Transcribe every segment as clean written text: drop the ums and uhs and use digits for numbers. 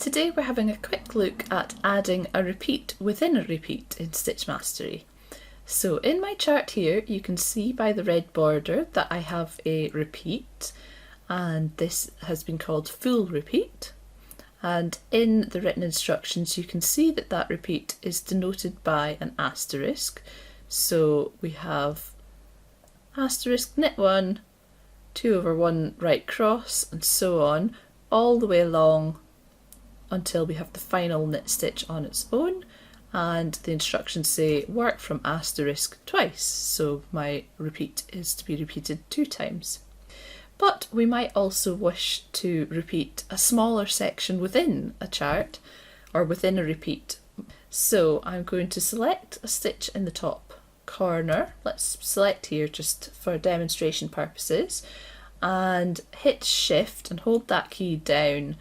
Today we're having a quick look at adding a repeat within a repeat in Stitch Mastery. So in my chart here you can see by the red border that I have a repeat, and this has been called full repeat, and in the written instructions you can see that that repeat is denoted by an asterisk. So we have asterisk knit 1, 2 over 1 right cross, and so on all the way along until we have the final knit stitch on its own, and the instructions say work from asterisk twice, so my repeat is to be repeated 2 times. But we might also wish to repeat a smaller section within a chart or within a repeat. So I'm going to select a stitch in the top corner. Let's select here just for demonstration purposes, and hit shift and hold that key down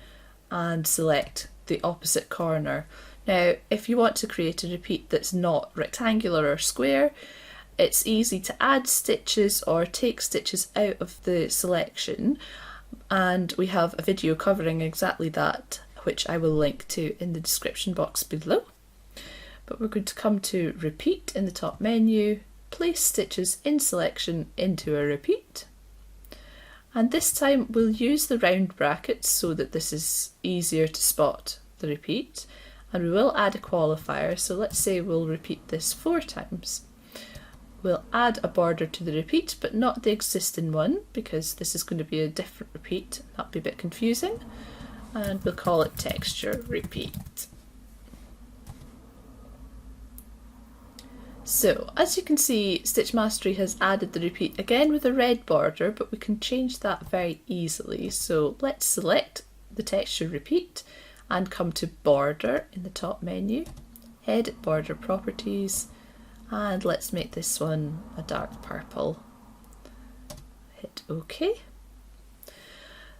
and select the opposite corner. Now if you want to create a repeat that's not rectangular or square, it's easy to add stitches or take stitches out of the selection, and we have a video covering exactly that, which I will link to in the description box below. But we're going to come to repeat in the top menu, place stitches in selection into a repeat, and this time we'll use the round brackets so that this is easier to spot the repeat, and we will add a qualifier. So let's say we'll repeat this 4 times. We'll add a border to the repeat but not the existing one, because this is going to be a different repeat. That'll be a bit confusing, and we'll call it texture repeat. So as you can see, Stitch Mastery has added the repeat again with a red border, but we can change that very easily. So let's select the texture repeat and come to border in the top menu, edit border properties, and let's make this one a dark purple. Hit OK.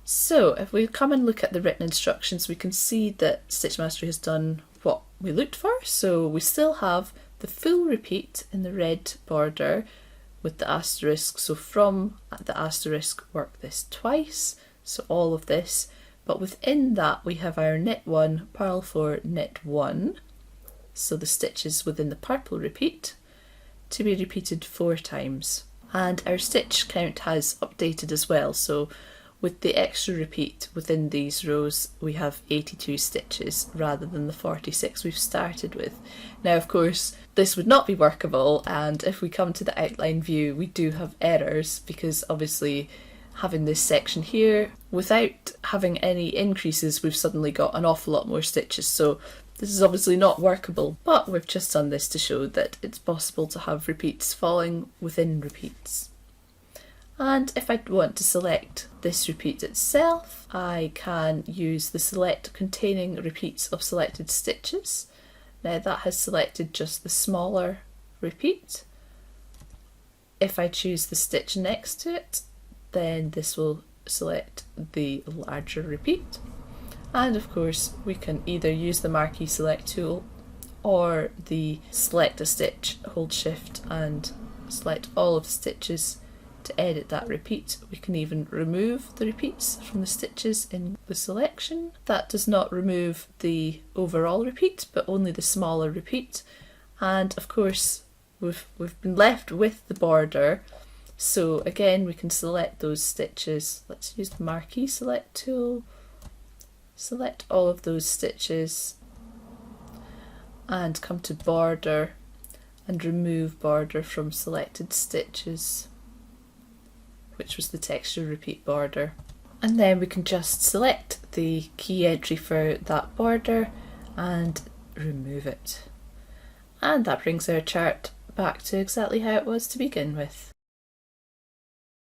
So if we come and look at the written instructions, we can see that Stitch Mastery has done what we looked for. So we still have the full repeat in the red border with the asterisk, so from the asterisk work this twice, so all of this, but within that we have our knit 1, purl 4, knit 1, so the stitches within the purple repeat, to be repeated 4 times. And our stitch count has updated as well, so with the extra repeat within these rows we have 82 stitches rather than the 46 we've started with. Now of course this would not be workable, and if we come to the outline view we do have errors, because obviously having this section here without having any increases we've suddenly got an awful lot more stitches, so this is obviously not workable. But we've just done this to show that it's possible to have repeats falling within repeats. And if I want to select this repeat itself, I can use the select containing repeats of selected stitches. Now that has selected just the smaller repeat. If I choose the stitch next to it, then this will select the larger repeat. And of course we can either use the marquee select tool or the select a stitch, hold shift and select all of the stitches to edit that repeat. We can even remove the repeats from the stitches in the selection. That does not remove the overall repeat, but only the smaller repeat. And of course we've been left with the border, so again we can select those stitches. Let's use the marquee select tool, select all of those stitches and come to border and remove border from selected stitches, which was the texture repeat border. And then we can just select the key entry for that border and remove it. And that brings our chart back to exactly how it was to begin with.